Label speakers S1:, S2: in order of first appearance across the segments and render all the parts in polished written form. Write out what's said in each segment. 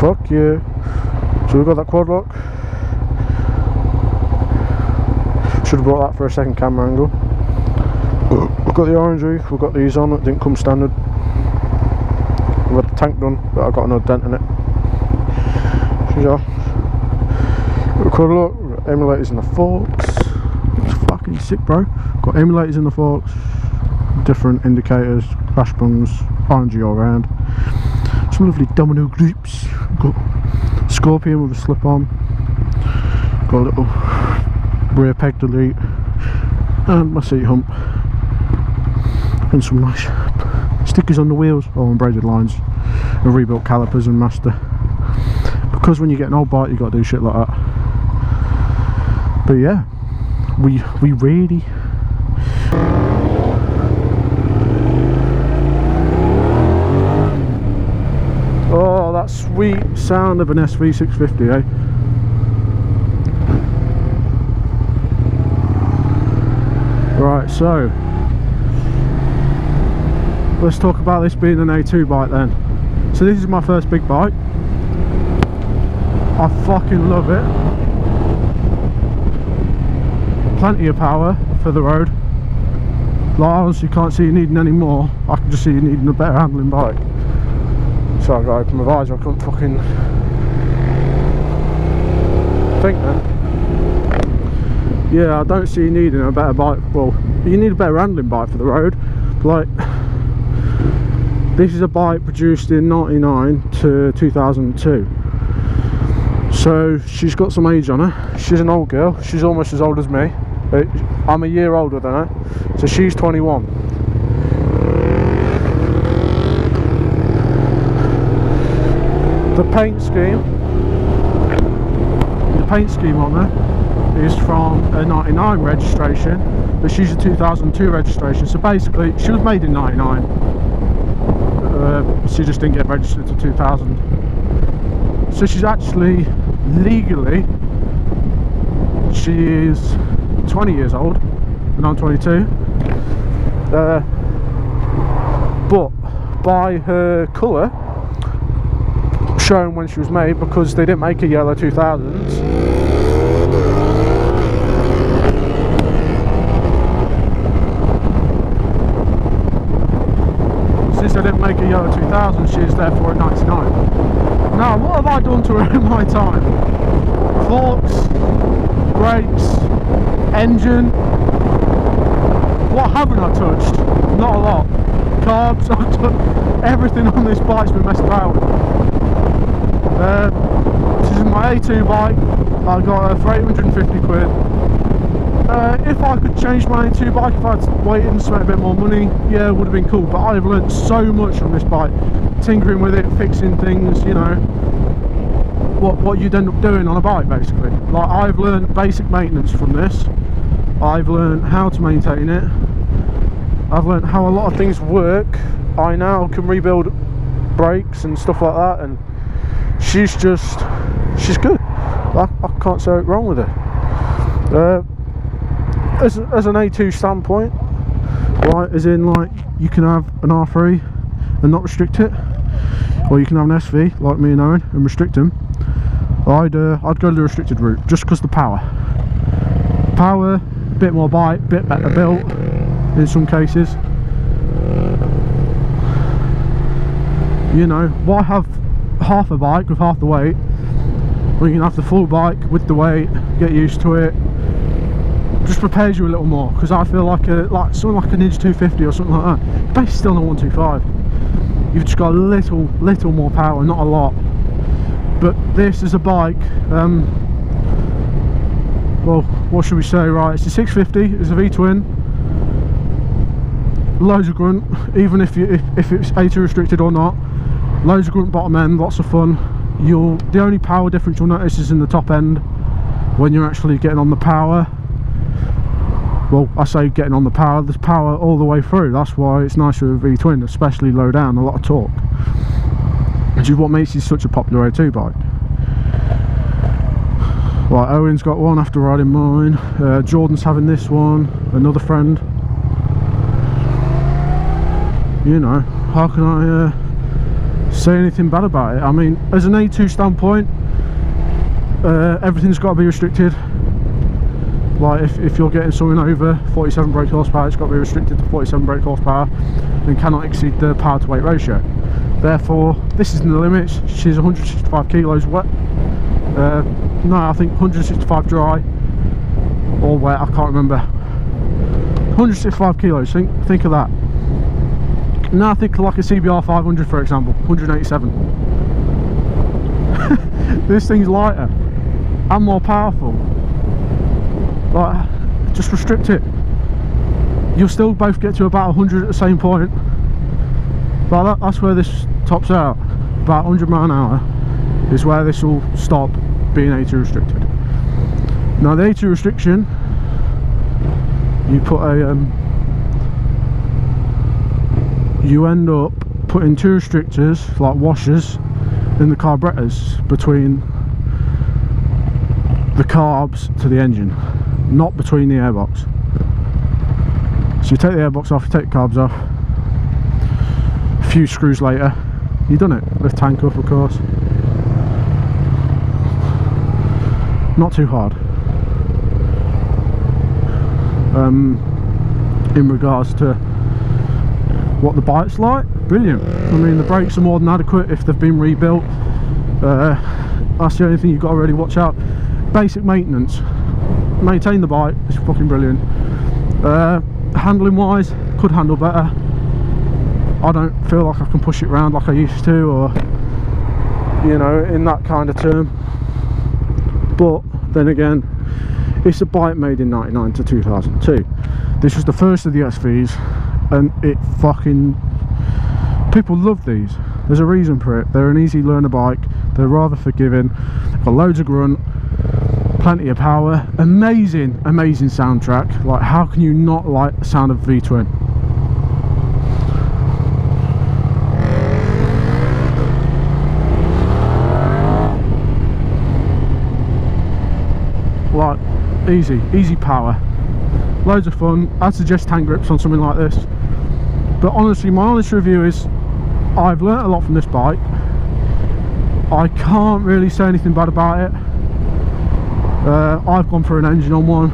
S1: Fuck yeah. So we've got that quad lock. Should have brought that for a second camera angle. We've got the orange roof, we've got these on, it didn't come standard. We've got the tank done, but I've got another dent in it. So yeah. We've got emulators in the forks. It's fucking sick, bro. Got emulators in the forks, different indicators, crash bungs, RNG all around. Some lovely domino grips. Got Scorpion with a slip on. Got a little rear peg delete. And my seat hump. And some nice stickers on the wheels. Oh, and braided lines. And rebuilt calipers and master. Because when you get an old bike, you got to do shit like that. But yeah, we really. Oh, that sweet sound of an SV650, eh? Right, so let's talk about this being an A2 bike then. So this is my first big bike. I fucking love it. Plenty of power for the road. Like, honestly, you can't see you needing any more. I can just see you needing a better handling bike. So I got to open my visor, I couldn't fucking think then. Yeah, I don't see you needing a better bike. Well, you need a better handling bike for the road. Like, this is a bike produced in 99 to 2002. So she's got some age on her. She's an old girl. She's almost as old as me. I'm a year older than her. So she's 21. The paint scheme on her is from a 99 registration, but she's a 2002 registration. So basically, she was made in 99. She just didn't get registered to 2000. So she's actually legally, she is 20 years old, and I'm 22. But by her colour, shown when she was made, because they didn't make a yellow 2000s. Since they didn't make a yellow 2000, she is therefore a 99. Now, what have I done to her in my time? Forks, brakes, engine. What haven't I touched? Not a lot. Carbs, I've done everything on this bike's been messed about with. This is my A2 bike. I got her for 850 quid. If I could change my A2 bike, if I'd waited and spent a bit more money, yeah, it would have been cool. But I've learnt so much on this bike, tinkering with it, fixing things, you know, what you'd end up doing on a bike basically. Like, I've learnt basic maintenance from this. I've learnt how to maintain it. I've learnt how a lot of things work. I now can rebuild brakes and stuff like that, and she's good. I can't say what's wrong with her. As an A2 standpoint, right, as in, like, you can have an R3 and not restrict it, or you can have an SV like me and Owen and restrict them. I'd go the restricted route, just because the power, bit more bite, bit better built in some cases. You know, why have half a bike with half the weight when you can have the full bike with the weight, get used to it? Just prepares you a little more, because I feel like something like a Ninja 250 or something like that, basically still on 125. You've just got a little more power, not a lot. But this is a bike, well, what should we say, right, it's a 650, it's a V-twin, loads of grunt, even if it's A2 restricted or not, loads of grunt bottom end, lots of fun. The only power difference you'll notice is in the top end, when you're actually getting on the power. Well, I say getting on the power, there's power all the way through. That's why it's nicer with a V-twin, especially low down, a lot of torque, which is what makes it such a popular A2 bike. Right, Owen's got one after riding mine, Jordan's having this one, another friend. You know, how can I say anything bad about it. I mean, as an A2 standpoint, everything's got to be restricted. Like if you're getting something over 47 brake horsepower, it's got to be restricted to 47 brake horsepower and cannot exceed the power to weight ratio. Therefore, this is in the limits. She's 165 kilos wet. No, I think 165 dry or wet, I can't remember. 165 kilos, think of that. Now think like a CBR 500 for example, 187. This thing's lighter and more powerful. Like, just restrict it. You'll still both get to about 100 at the same point. But that's where this tops out. About 100 miles an hour is where this will stop being A2 restricted. Now the A2 restriction, you put a you end up putting two restrictors, like washers, in the carburetors between the carbs to the engine, not between the airbox. So you take the airbox off, you take the carbs off, a few screws later, you've done it. Lift tank up, of course. Not too hard. In regards to what the bike's like, brilliant. I mean, the brakes are more than adequate if they've been rebuilt. That's the only thing you've got to really watch out. Basic maintenance, maintain the bike, it's fucking brilliant. Handling wise, could handle better. I don't feel like I can push it around like I used to, or you know, in that kind of term. But then again, it's a bike made in 99 to 2002. This was the first of the SVs, and it fucking, people love these. There's a reason for it. They're an easy learner bike, they're rather forgiving, they've got loads of grunt, plenty of power, amazing soundtrack. Like, how can you not like the sound of V-twin? Like, easy power, loads of fun. I'd suggest tank grips on something like this. But honestly, my honest review is I've learnt a lot from this bike. I can't really say anything bad about it. I've gone for an engine on one,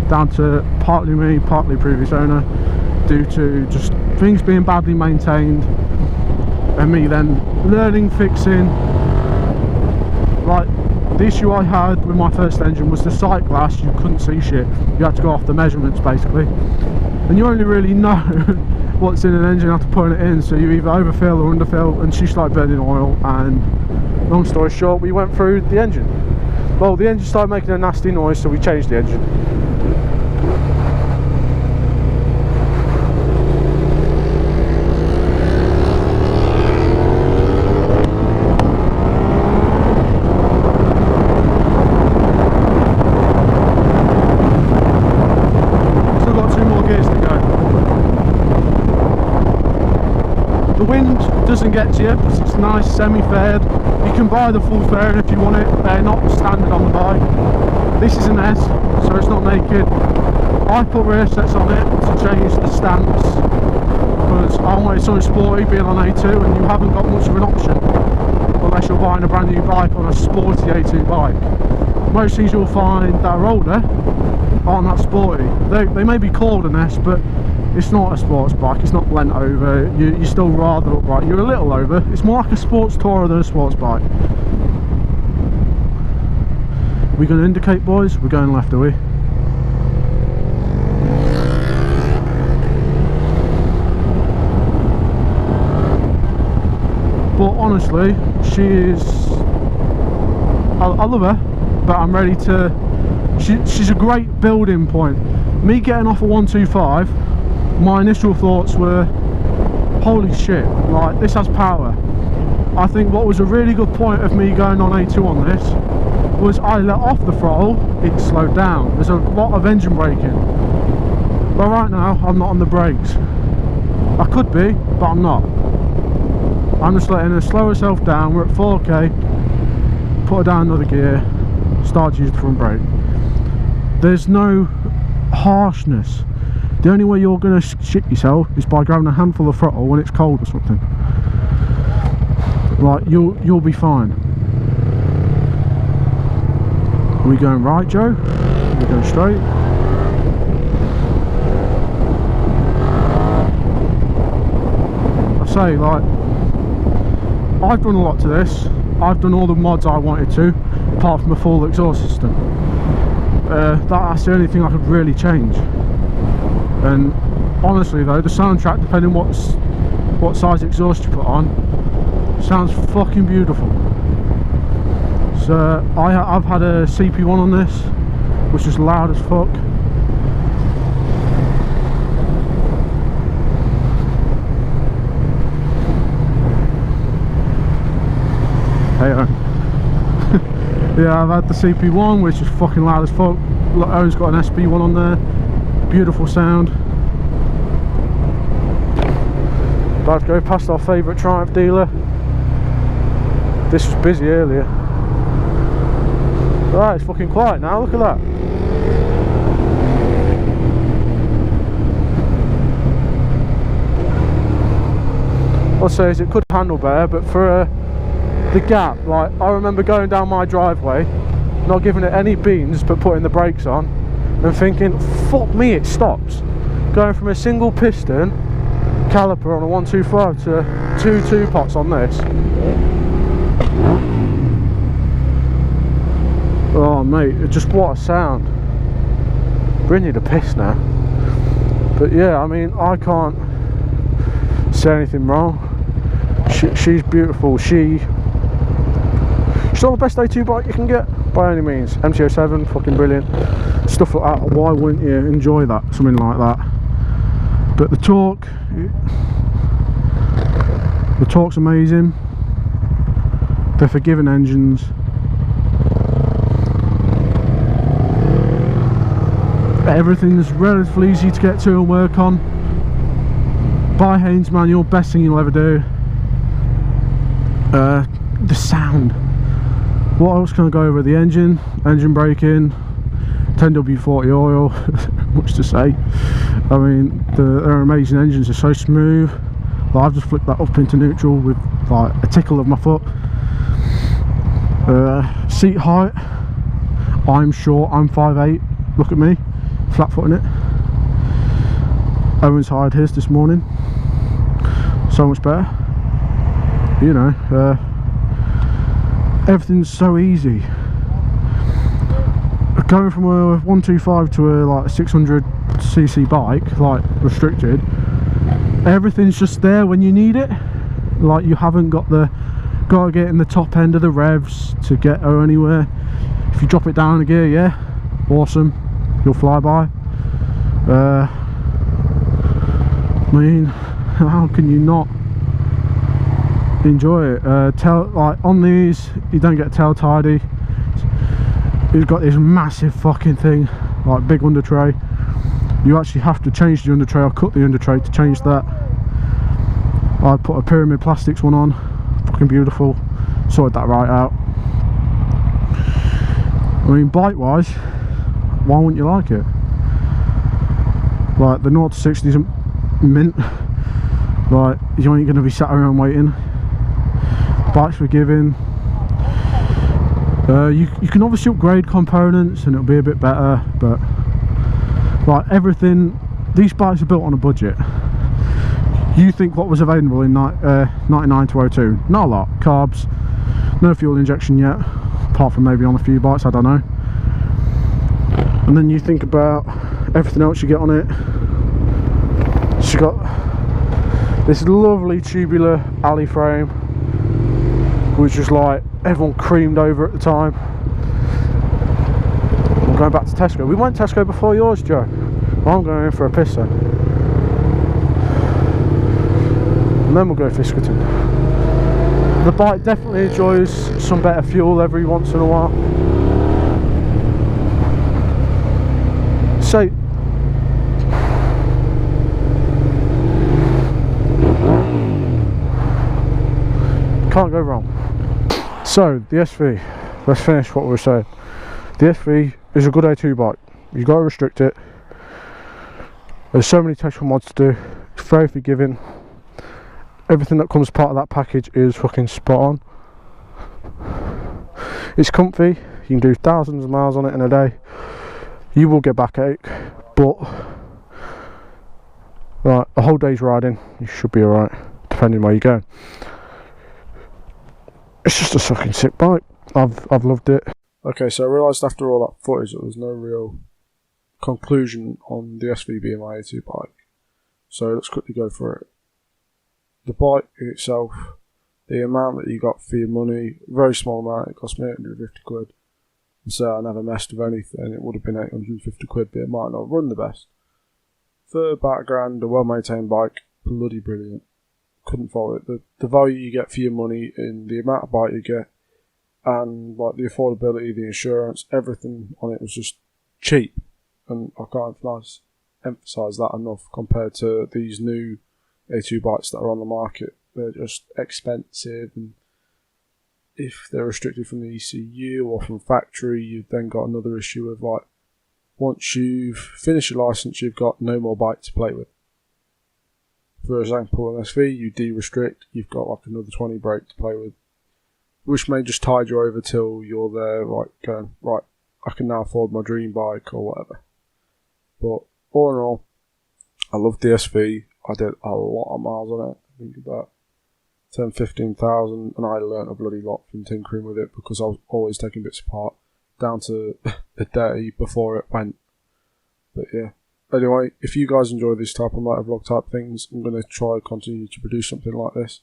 S1: down to partly me, partly previous owner, due to just things being badly maintained and me then learning, fixing. Like, the issue I had with my first engine was the sight glass. You couldn't see shit. You had to go off the measurements basically, and you only really know what's in an engine after putting it in. So you either overfill or underfill, and she started burning oil, and long story short, we went through the engine. Well, the engine started making a nasty noise, so we changed the engine. Still got 2 more gears to go. The wind doesn't get to you because it's nice, semi-faired. You can buy the full fairing if you want it. They're not standard on the bike. This is an S, so it's not naked. I put rear sets on it to change the stance because I wanted something sporty being on A2, and you haven't got much of an option unless you're buying a brand new bike on a sporty A2 bike. Most things you'll find that are older aren't that sporty. They may be called an S, but it's not a sports bike. It's not lent over. You're still rather upright. You're a little over. It's more like a sports tourer than a sports bike. We're going to indicate, boys. We're going left, are we? But honestly, she is, I love her, but I'm ready to, she's a great building point. Me getting off a 125, my initial thoughts were, holy shit, like, this has power. I think what was a really good point of me going on A2 on this was I let off the throttle, it slowed down. There's a lot of engine braking. But right now, I'm not on the brakes. I could be, but I'm not. I'm just letting her slow herself down. We're at 4k, put her down another gear, start to use the front brake. There's no harshness. The only way you're going to shit yourself is by grabbing a handful of throttle when it's cold or something. Like, you'll be fine. Are we going right, Joe? Are we going straight? I say, like, I've done a lot to this. I've done all the mods I wanted to, apart from a full exhaust system. That's the only thing I could really change. And honestly though, the soundtrack, depending what size exhaust you put on, sounds fucking beautiful. So I've had a CP1 on this, which is loud as fuck. Hey, yeah, I've had the CP1, which is fucking loud as fuck. Owen's got an SB1 on there. Beautiful sound. About to go past our favourite Triumph dealer. This was busy earlier. Right, it's fucking quiet now, look at that. I'll say is it could handle better, but for the gap, like, I remember going down my driveway, not giving it any beans but putting the brakes on and thinking, fuck me, it stops. Going from a single piston caliper on a 125 to two 2-pots on this. Oh mate, just what a sound. Bring you the piss now. But yeah, I mean, I can't say anything wrong. She's beautiful. She's not the best A2 bike you can get by any means. MT-07, fucking brilliant. Stuff like that, why wouldn't you enjoy that? Something like that. But the torque's amazing. They're forgiving engines. Everything's relatively easy to get to and work on. By Haynes manual, best thing you'll ever do. The sound. What else can I go over? The engine braking, 10W40 oil, much to say. I mean, they're amazing engines, they're so smooth. Like, I've just flipped that up into neutral with like a tickle of my foot. Seat height, I'm short, I'm 5'8", look at me, flat footing it. Owen's hired his this morning, so much better. You know, everything's so easy. Going from a 125 to a like 600cc bike, like restricted, everything's just there when you need it. Like, you haven't gotta get in the top end of the revs to get anywhere. If you drop it down a gear, yeah, awesome, you'll fly by. I mean, how can you not enjoy it? Like on these, you don't get tail tidy. It's got this massive fucking thing, like big under tray. You actually have to change the under tray or cut the under tray to change that. I put a pyramid plastics one on, fucking beautiful. Sorted that right out. I mean, bike wise, why wouldn't you like it? Like, the 0 to 60 isn't mint. Like, you ain't gonna be sat around waiting. Bike's forgiving. You can obviously upgrade components and it'll be a bit better, but like everything, these bikes are built on a budget. You think what was available in 99 to 02? Not a lot. Carbs, no fuel injection yet, apart from maybe on a few bikes, I don't know. And then you think about everything else you get on it. She's got this lovely tubular alley frame, which was like everyone creamed over at the time. I'm going back to Tesco. We went Tesco before yours, Joe. Well, I'm going in for a piss then. And then we'll go Fiskerton. The bike definitely enjoys some better fuel every once in a while. So can't go wrong. So the SV, let's finish what we were saying. The SV is a good A2 bike. You've got to restrict it. There's so many technical mods to do. It's very forgiving. everything that comes part of that package is fucking spot on. It's comfy, you can do thousands of miles on it in a day. You will get backache, but right, a whole day's riding, you should be alright, depending where you go. It's just a fucking sick bike. I've loved it. Okay, so I realised after all that footage that there was no real conclusion on the SV being my A2 bike. So let's quickly go through it. The bike in itself, the amount that you got for your money, very small amount, it cost me 850 quid. And so I never messed with anything, it would have been 850 quid, but it might not run the best. For about £1,000, a well-maintained bike, bloody brilliant. Couldn't follow it. The value you get for your money in the amount of bike you get, and like the affordability, the insurance, everything on it was just cheap. And I can't emphasise that enough compared to these new A2 bikes that are on the market. They're just expensive, and if they're restricted from the ECU or from factory, you've then got another issue of like, once you've finished your licence, you've got no more bike to play with. For example, an SV, you de-restrict, you've got like another 20 brake to play with, which may just tide you over till you're there, like going, right, I can now afford my dream bike or whatever. But all in all, I loved the SV. I did a lot of miles on it. I think about 10, 15,000, and I learnt a bloody lot from tinkering with it because I was always taking bits apart down to the day before it went. But yeah. Anyway, if you guys enjoy this type of motovlog type things, I'm going to try continue to produce something like this.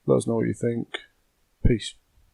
S1: Let us know what you think. Peace.